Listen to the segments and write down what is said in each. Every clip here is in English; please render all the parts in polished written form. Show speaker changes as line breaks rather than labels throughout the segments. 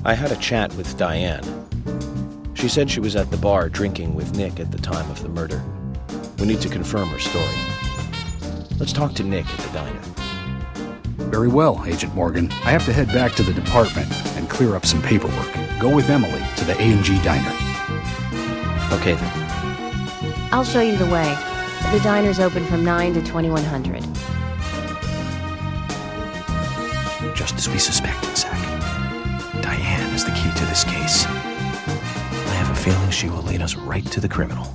I had a chat with Dianne. She said she was at the bar drinking with Nick at the time of the murder. We need to confirm her story. Let's talk to Nick at the diner.
Very well, Agent Morgan. I have to head back to the department and clear up some paperwork. Go with Emily to the A&G diner.
Okay, then.
I'll show you the way. The diner's open from 9 to 2100.
Just as we suspected, Zach. Dianne is the key to this case.
I have a feeling she will lead us right to the criminal.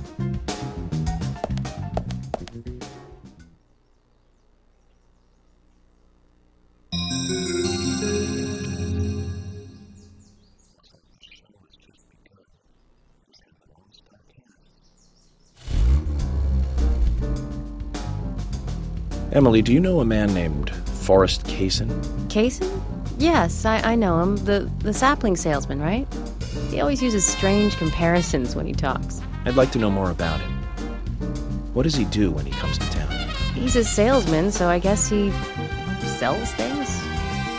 Emily, do you know a man named Forrest Kaysen?
Kaysen? Yes, I know him. The sapling salesman, right? He always uses strange comparisons when he talks.
I'd like to know more about him. What does he do when he comes to town?
He's a salesman, so I guess he sells things?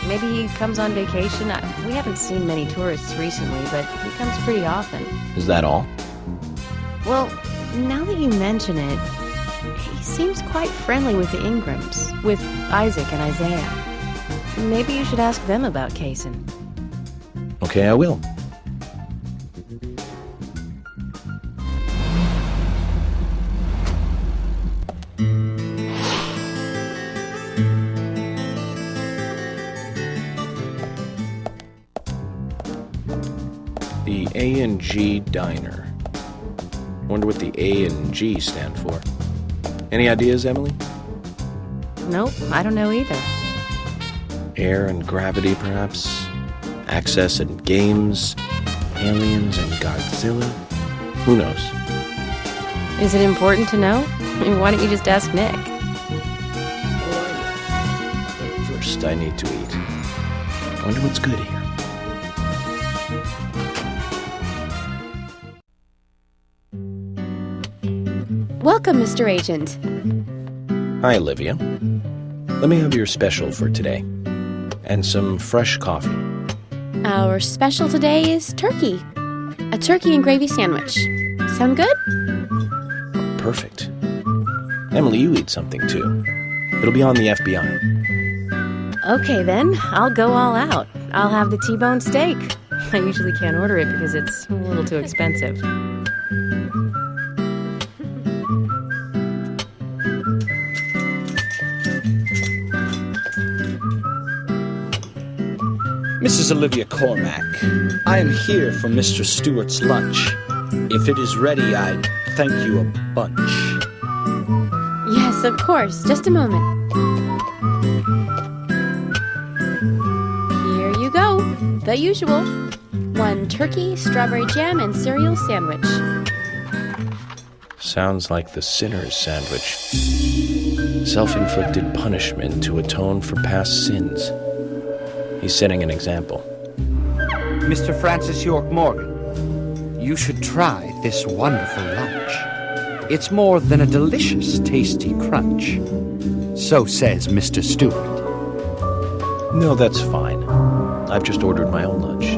Maybe he comes on vacation. We haven't seen many tourists recently, but he comes pretty often.
Is that all?
Well, now that you mention it, he seems quite friendly with the Ingrams, with Isaac and Isaiah. Maybe you should ask them about Kaysen.
Okay, I will. The A&G Diner. Wonder what the A and G stand for. Any ideas, Emily?
Nope, I don't know either.
Air and gravity, perhaps? Access and games? Aliens and Godzilla? Who knows?
Is it important to know? Why don't you just ask Nick?
But first, I need to eat. I wonder what's good here.
Welcome, Mr. Agent.
Hi, Olivia. Let me have your special for today. And some fresh coffee.
Our special today is turkey. A turkey and gravy sandwich. Sound good?
Perfect. Emily, you eat something too. It'll be on the FBI.
Okay then, I'll go all out. I'll have the T-bone steak. I usually can't order it because it's a little too expensive.
Mrs. Olivia Cormack, I am here for Mr. Stewart's lunch. If it is ready, I'd thank you a bunch.
Yes, of course. Just a moment. Here you go. The usual. 1 turkey, strawberry jam, and cereal sandwich.
Sounds like the sinner's sandwich. Self-inflicted punishment to atone for past sins. He's setting an example.
Mr. Francis York Morgan, you should try this wonderful lunch. It's more than a delicious, tasty crunch. So says Mr. Stewart.
No, that's fine. I've just ordered my own lunch.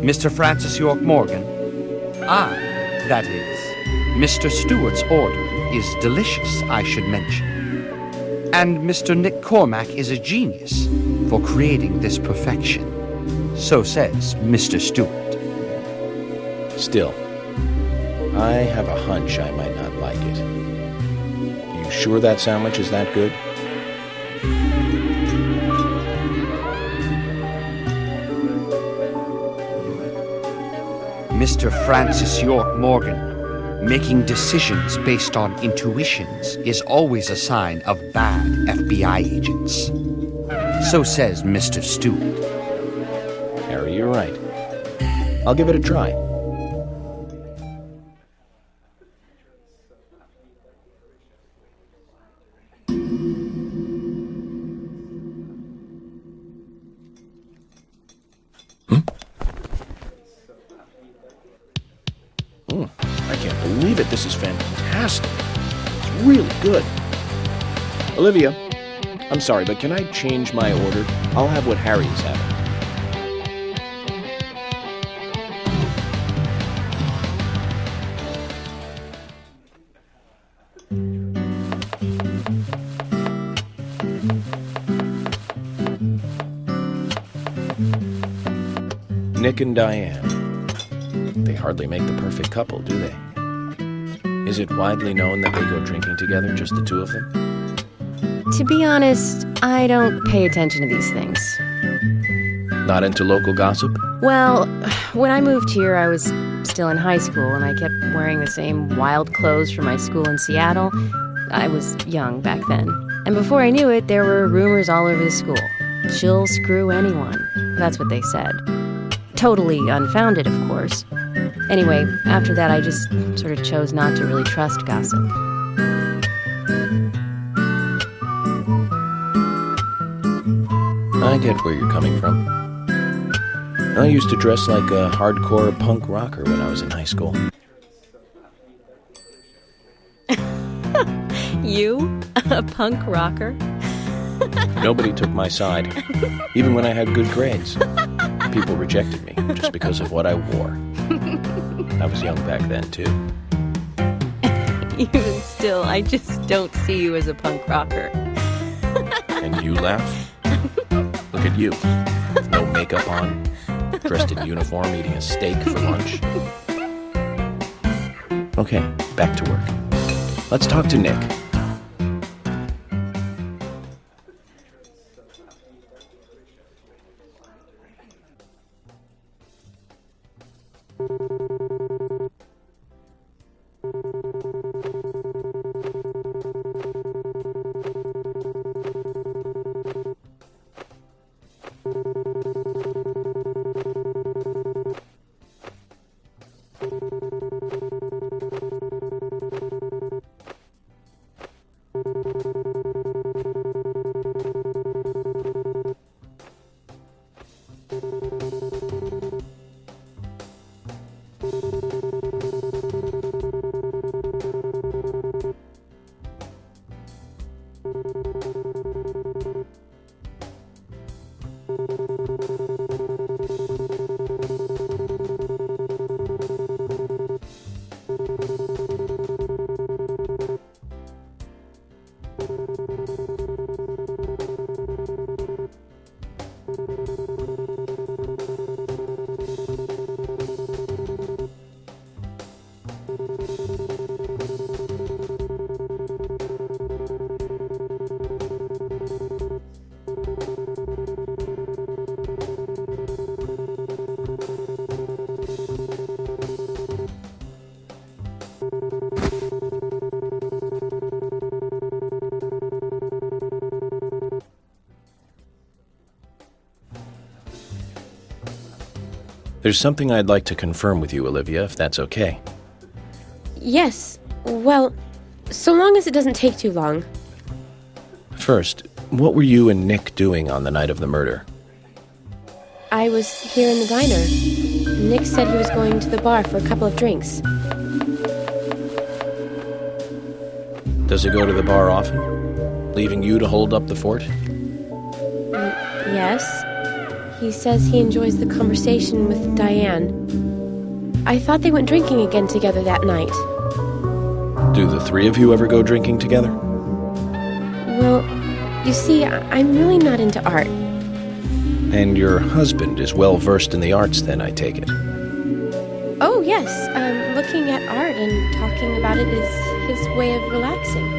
Mr. Francis York Morgan, that is, Mr. Stewart's order is delicious, I should mention. And Mr. Nick Cormack is a genius for creating this perfection. So says Mr. Stewart.
Still, I have a hunch I might not like it. You sure that sandwich is that good?
Mr. Francis York Morgan, making decisions based on intuitions is always a sign of bad FBI agents. So says Mr. Stewart.
Harry, you're right. I'll give it a try. I can't believe it. This is fantastic. It's really good. Olivia, I'm sorry, but can I change my order? I'll have what Harry is having. Nick and Dianne. They hardly make the perfect couple, do they? Is it widely known that they go drinking together, just the two of them?
To be honest, I don't pay attention to these things.
Not into local gossip?
Well, when I moved here, I was still in high school, and I kept wearing the same wild clothes from my school in Seattle. I was young back then. And before I knew it, there were rumors all over the school. She'll screw anyone. That's what they said. Totally unfounded, of course. Anyway, after that, I just sort of chose not to really trust gossip.
I get where you're coming from. I used to dress like a hardcore punk rocker when I was in high school.
You? A punk rocker?
Nobody took my side, even when I had good grades. People rejected me just because of what I wore. I was young back then, too.
Even still, I just don't see you as a punk rocker.
And you laugh? Look at you. With no makeup on, dressed in uniform, eating a steak for lunch. Okay, back to work. Let's talk to Nick. There's something I'd like to confirm with you, Olivia, if that's okay.
Yes. Well, so long as it doesn't take too long.
First, what were you and Nick doing on the night of the murder?
I was here in the diner. Nick said he was going to the bar for a couple of drinks.
Does he go to the bar often? Leaving you to hold up the fort?
Yes. He says he enjoys the conversation with Dianne. I thought they went drinking again together that night.
Do the three of you ever go drinking together?
Well, you see, I'm really not into art.
And your husband is well versed in the arts then, I take it.
Oh, yes. Looking at art and talking about it is his way of relaxing.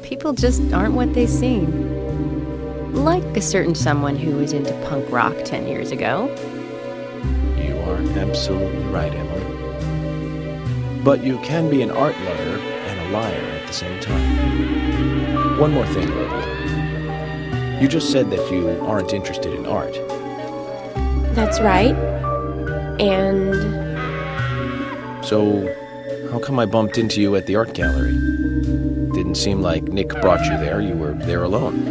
People just aren't what they seem. Like a certain someone who was into punk rock 10 years ago.
You are absolutely right, Emily. But you can be an art lover and a liar at the same time. One more thing, Olivia. You just said that you aren't interested in art.
That's right. And...
So, how come I bumped into you at the art gallery? Didn't seem like Nick brought you there. You were there alone.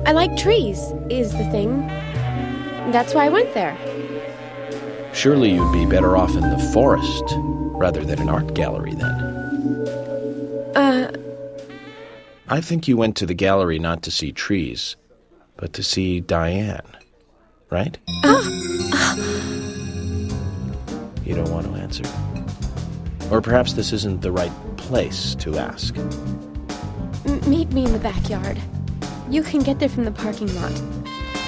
I like trees, is the thing. That's why I went there.
Surely you'd be better off in the forest rather than an art gallery then. I think you went to the gallery not to see trees, but to see Dianne, right? You don't want to answer? Or perhaps this isn't the right place to ask.
Meet me in the backyard. You can get there from the parking lot.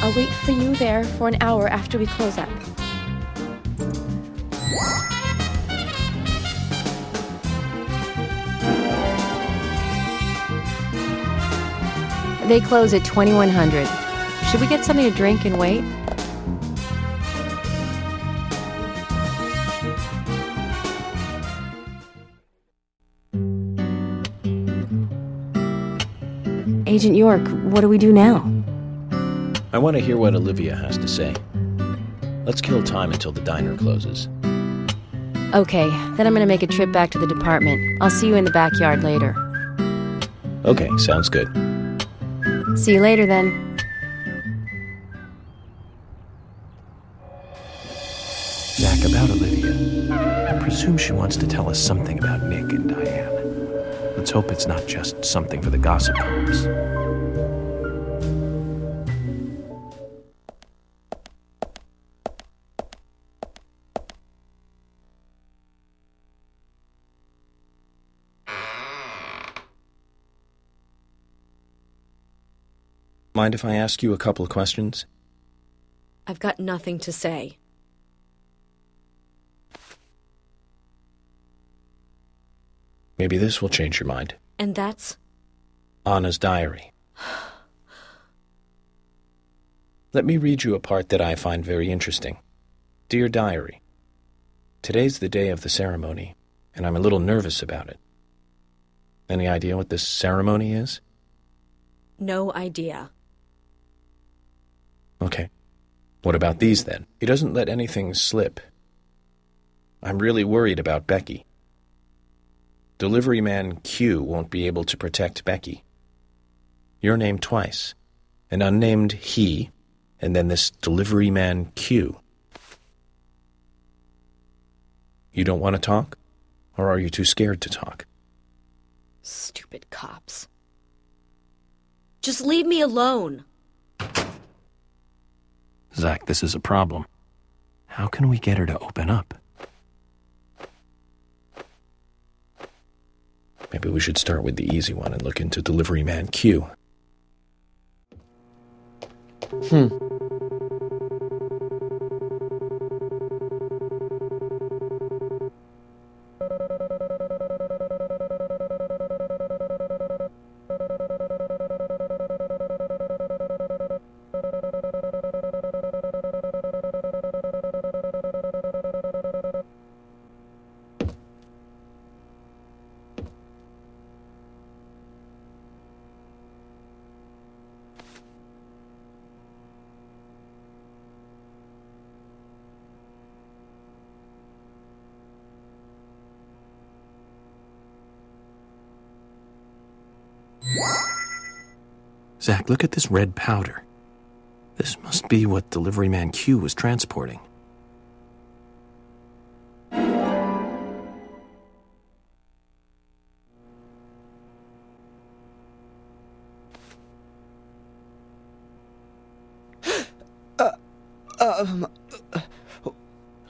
I'll wait for you there for an hour after we close up.
They close at 2100. Should we get something to drink and wait? Agent York, what do we do now?
I want to hear what Olivia has to say. Let's kill time until the diner closes.
Okay, then I'm gonna make a trip back to the department. I'll see you in the backyard later.
Okay, sounds good.
See you later then.
Zach, about Olivia. I presume she wants to tell us something about Nick and Dianne. Let's hope it's not just something for the gossip columns.
Mind if I ask you a couple of questions?
I've got nothing to say.
Maybe this will change your mind.
And that's?
Anna's diary. Let me read you a part that I find very interesting. Dear Diary, today's the day of the ceremony, and I'm a little nervous about it. Any idea what this ceremony is?
No idea.
Okay. What about these, then? He doesn't let anything slip. I'm really worried about Becky. Delivery man Q won't be able to protect Becky. Your name twice. An unnamed he, and then this delivery man Q. You don't want to talk? Or are you too scared to talk?
Stupid cops. Just leave me alone.
Zach, this is a problem. How can we get her to open up?
Maybe we should start with the easy one and look into delivery man Q.
Zach, look at this red powder. This must be what delivery man Q was transporting.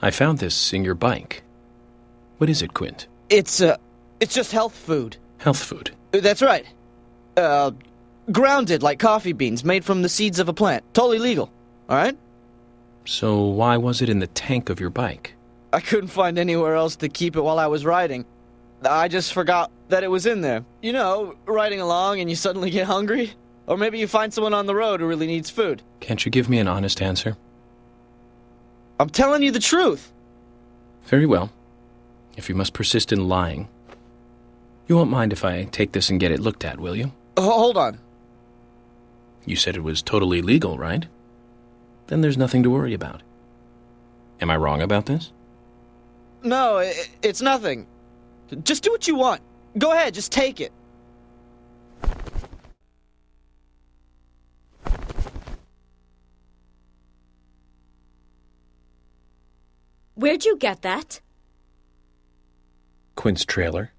I found this in your bike. What is it, Quint?
It's just health food.
Health food.
That's right. Grounded like coffee beans, made from the seeds of a plant. Totally legal, alright?
So why was it in the tank of your bike?
I couldn't find anywhere else to keep it while I was riding. I just forgot that it was in there. You know, riding along and you suddenly get hungry? Or maybe you find someone on the road who really needs food.
Can't you give me an honest answer?
I'm telling you the truth.
Very well. If you must persist in lying. You won't mind if I take this and get it looked at, will you?
Hold on.
You said it was totally legal, right? Then there's nothing to worry about. Am I wrong about this?
No, it's nothing. Just do what you want. Go ahead, just take it.
Where'd you get that?
Quint's trailer.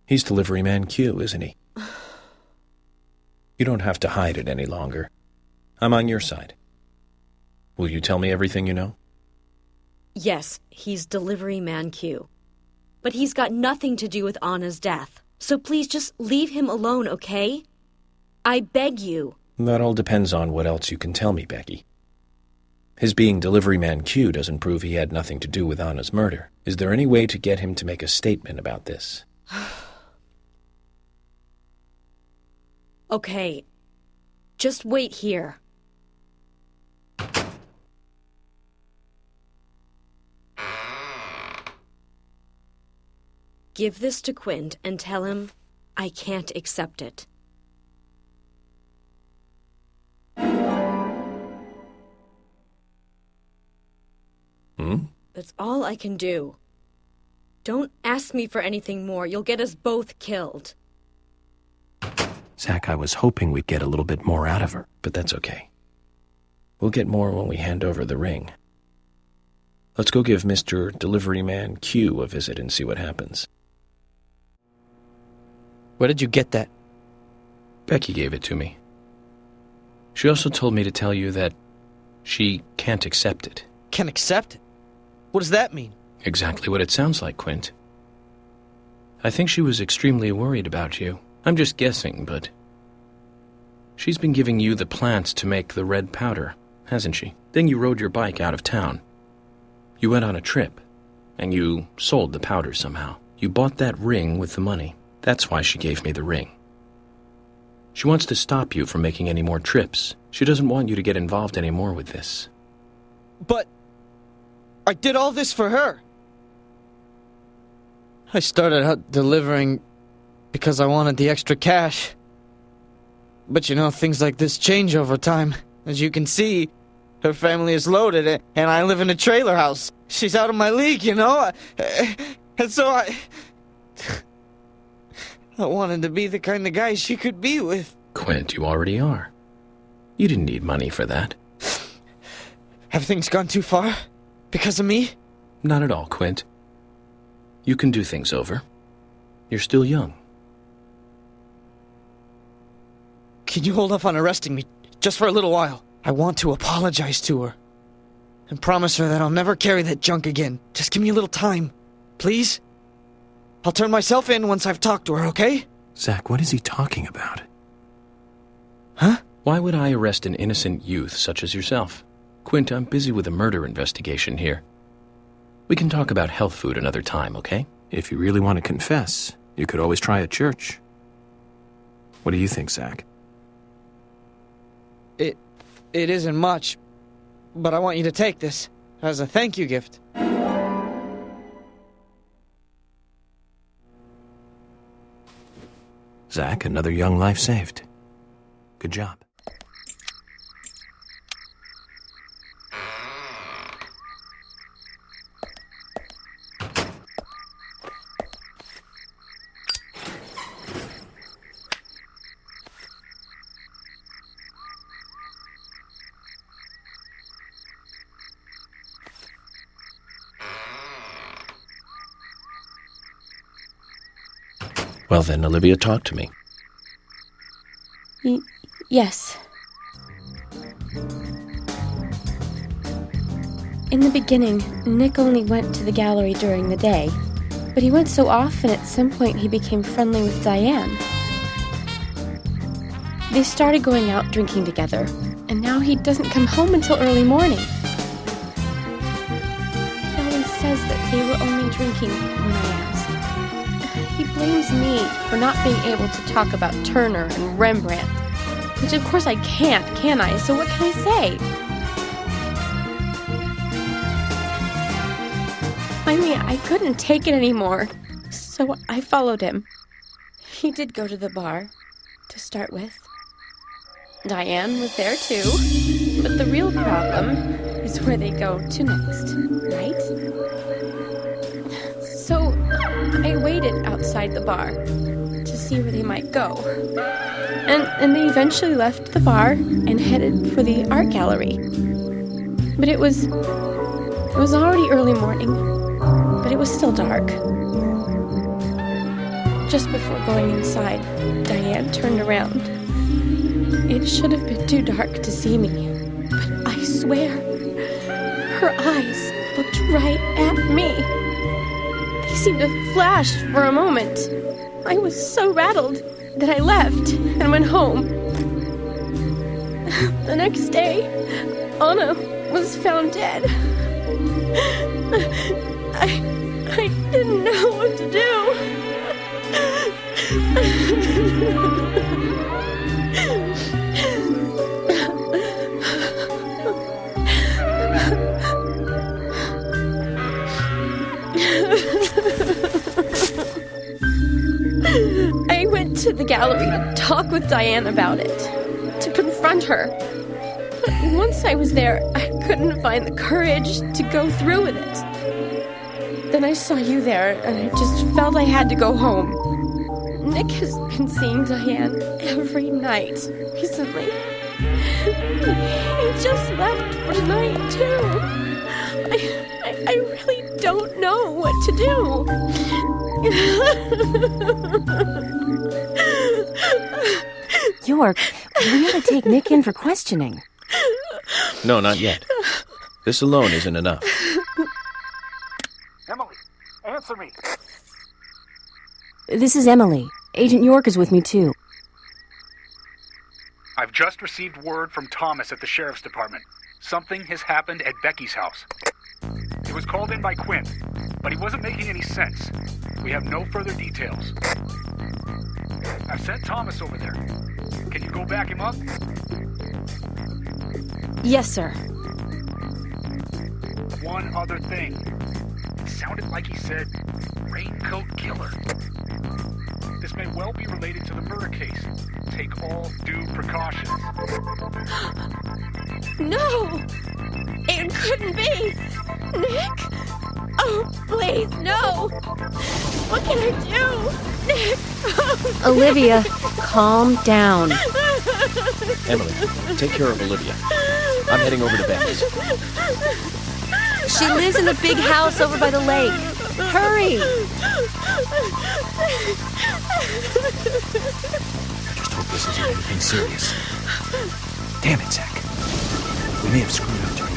He's delivery man Q, isn't he? You don't have to hide it any longer. I'm on your side. Will you tell me everything you know?
Yes, he's delivery man Q. But he's got nothing to do with Anna's death. So please just leave him alone, okay? I beg you.
That all depends on what else you can tell me, Becky. His being delivery man Q doesn't prove he had nothing to do with Anna's murder. Is there any way to get him to make a statement about this?
Okay. Just wait here. Give this to Quint and tell him I can't accept it. That's all I can do. Don't ask me for anything more. You'll get us both killed.
Zach, I was hoping we'd get a little bit more out of her, but that's okay. We'll get more when we hand over the ring. Let's go give Mr. Delivery Man Q a visit and see what happens.
Where did you get that?
Becky gave it to me. She also told me to tell you that she can't accept it.
Can't accept it? What does that mean?
Exactly what it sounds like, Quint. I think she was extremely worried about you. I'm just guessing, but she's been giving you the plants to make the red powder, hasn't she? Then you rode your bike out of town. You went on a trip, and you sold the powder somehow. You bought that ring with the money. That's why she gave me the ring. She wants to stop you from making any more trips. She doesn't want you to get involved anymore with this.
But I did all this for her. I started out delivering because I wanted the extra cash. But you know, things like this change over time. As you can see, her family is loaded, and I live in a trailer house. She's out of my league, you know? And so I wanted to be the kind of guy she could be with.
Quint, you already are. You didn't need money for that.
Have things gone too far? Because of me?
Not at all, Quint. You can do things over. You're still young.
Can you hold off on arresting me just for a little while? I want to apologize to her. And promise her that I'll never carry that junk again. Just give me a little time. Please? I'll turn myself in once I've talked to her, okay?
Zach, what is he talking about?
Huh?
Why would I arrest an innocent youth such as yourself? Quint, I'm busy with a murder investigation here. We can talk about health food another time, okay? If you really want to confess, you could always try at church. What do you think, Zach?
It isn't much, but I want you to take this as a thank you gift.
Zach, another young life saved. Good job. Well then, Olivia, talk to me.
Yes. In the beginning, Nick only went to the gallery during the day, but he went so often at some point he became friendly with Dianne. They started going out drinking together, and now he doesn't come home until early morning. He always says that they were only drinking when I asked. He blames me for not being able to talk about Turner and Rembrandt, which of course I can't, can I? So what can I say? Finally, I couldn't take it anymore, so I followed him. He did go to the bar, to start with. Dianne was there too, but the real problem is where they go to next, right? So I waited outside the bar to see where they might go. And they eventually left the bar and headed for the art gallery. But it was was already early morning, but it was still dark. Just before going inside, Dianne turned around. It should have been too dark to see me, but I swear, her eyes looked right at me. They seemed to flash for a moment. I was so rattled that I left and went home. The next day, Anna was found dead. I didn't know what to do. I went to the gallery to talk with Dianne about it, to confront her. But once I was there, I couldn't find the courage to go through with it. Then I saw you there, and I just felt I had to go home. Nick has been seeing Dianne every night recently. He just left for tonight, too. I really don't know what to do.
York, we ought to take Nick in for questioning.
No, not yet. This alone isn't enough.
Emily, answer me.
This is Emily. Agent York is with me, too.
I've just received word from Thomas at the Sheriff's Department. Something has happened at Becky's house. He was called in by Quinn, but he wasn't making any sense. We have no further details. I've sent Thomas over there. Can you go back him up?
Yes, sir.
One other thing. It sounded like he said, Raincoat Killer. This may well be related to the murder case. Take all due precautions.
No! It couldn't be! Nick? Oh, please, no! What can I do? Nick!
Olivia, calm down.
Emily, take care of Olivia. I'm heading over to Becky's.
She lives in the big house over by the lake. Hurry!
Just hope this isn't anything serious. Damn it, Zach. We may have screwed up during